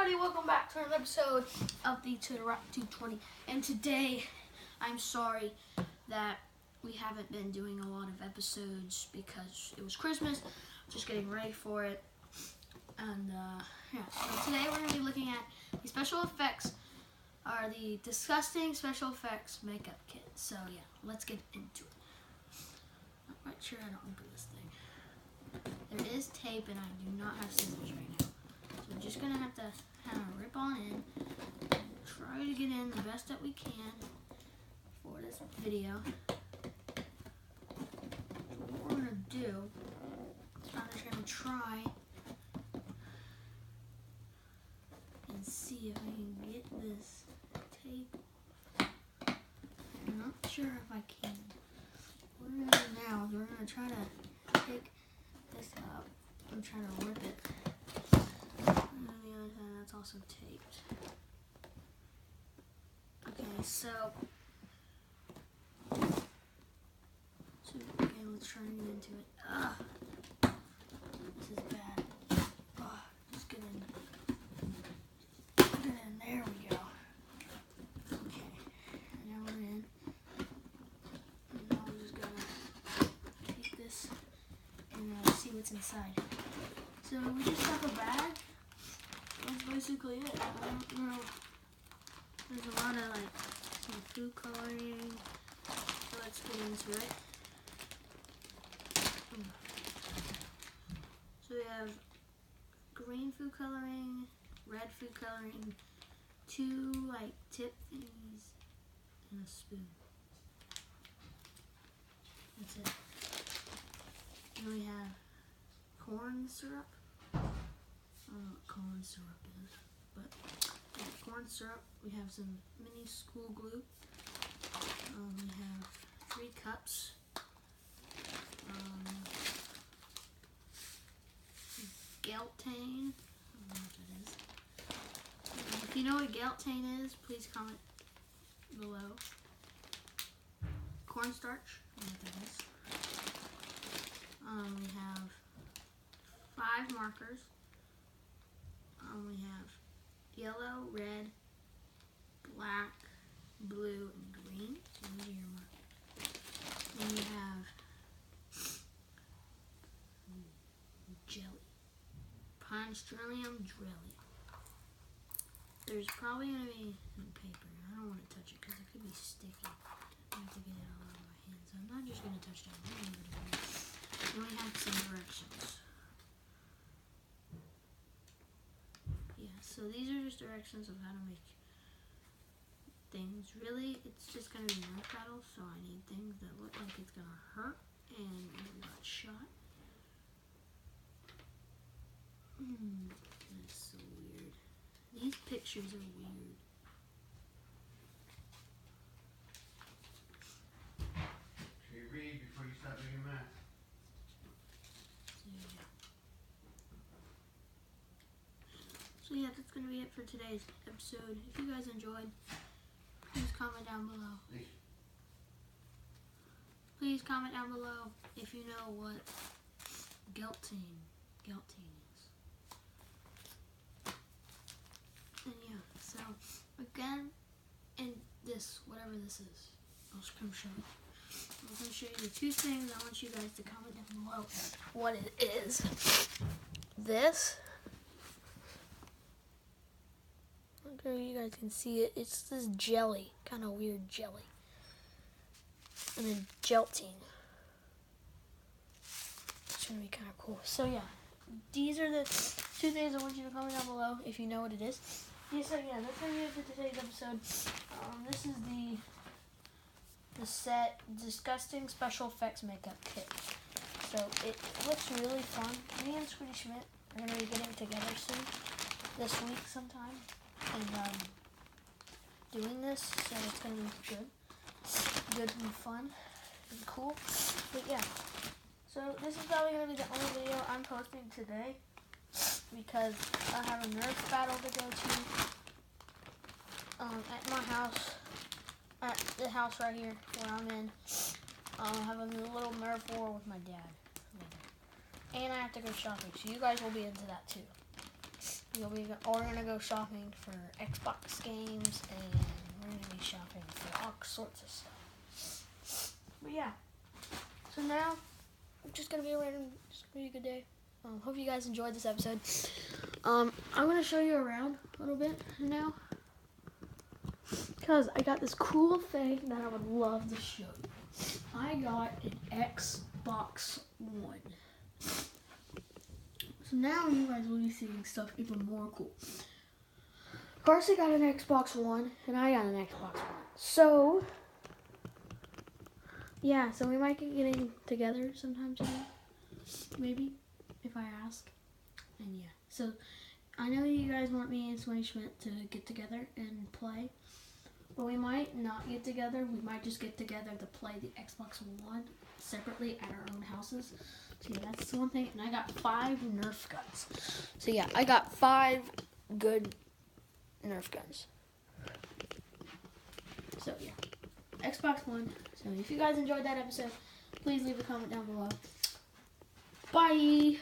everybody, welcome back to another episode of the To The Rock 220. And today, I'm sorry that we haven't been doing a lot of episodes because it was Christmas, just getting ready for it. And yeah, so today we're going to be looking at the special effects, or the disgusting special effects makeup kit. So yeah, let's get into it. Not quite sure how to open this thing. There is tape and I do not have scissors right now. So we're just going to have to kind of rip on in and try to get in the best that we can for this video. What we're going to do is I'm just going to try and see if I can get this tape. I'm not sure if I can. What we're going to do now is we're going to try to take this up and try to rip it. And on the other side, that's also taped. Okay, so okay, let's try and get into it. This is bad. Just get in. Get in. There we go. Okay, and now we're in. And now we're just gonna take this and see what's inside. So we just have a bag. That's basically it. I don't know. There's a lot of some food coloring. So let's get into it. So we have green food coloring, red food coloring, 2 tip thingies, and a spoon. That's it. And we have corn syrup. I don't know what corn syrup is, but corn syrup. We have some mini school glue. We have 3 cups. Geltane. I don't know what that is. If you know what Geltane is, please comment below. Cornstarch. I don't know what that is. We have 5 markers. We have yellow, red, black, blue, and green. So these are your markers. Then we have jelly. Pine Sterlium jelly. There's probably going to be some paper. I don't want to touch it because it could be sticky. I have to get it all out of my hands. So I'm not just going to touch it. Then we have some directions. Yeah, so these are just directions of how to make things. Really, it's just going to be knife battles, so I need things that look like it's going to hurt and not shot. That's so weird. These pictures are weird. Should you read before you start doing your math? So yeah, that's going to be it for today's episode. If you guys enjoyed, please comment down below. Please comment down below if you know what Geltane is. And yeah, so again, and this, whatever this is, I'll come show you. I'm going to show you the 2 things. I want you guys to comment down below what it is. This. There you guys can see it. It's this jelly, kind of weird jelly. And then Geltane. It's going to be kind of cool. So yeah, these are the 2 things I want you to comment down below if you know what it is. Yeah, so yeah, that's going to be it for today's episode. This is the set Disgusting Special Effects Makeup Kit. So it looks really fun. Me and Squiddy Schmidt are going to be getting together soon, this week sometime, and doing this, so it's going to be good and fun and cool. But yeah, so this is probably going to be the only video I'm posting today because I have a Nerf battle to go to at my house, at the house right here where I'm in. I have a little Nerf war with my dad. And I have to go shopping, so you guys will be into that too. we're gonna go shopping for Xbox games, and we're gonna be shopping for all sorts of stuff. But yeah, so now it's just gonna be a good day. Hope you guys enjoyed this episode. I'm gonna show you around a little bit now, because I got this cool thing that I would love to show you. I got an Xbox One. So now you guys will be seeing stuff even more cool. Carson got an Xbox One, and I got an Xbox One. So, yeah, so we might get getting together sometime today. Maybe, if I ask. And yeah, so I know you guys want me and Sway Schmidt to get together and play. But we might not get together. We might just get together to play the Xbox One separately at our own houses. So yeah, that's the one thing. And I got 5 Nerf guns. So yeah, I got 5 good Nerf guns. So yeah, Xbox One. So if you guys enjoyed that episode, please leave a comment down below. Bye!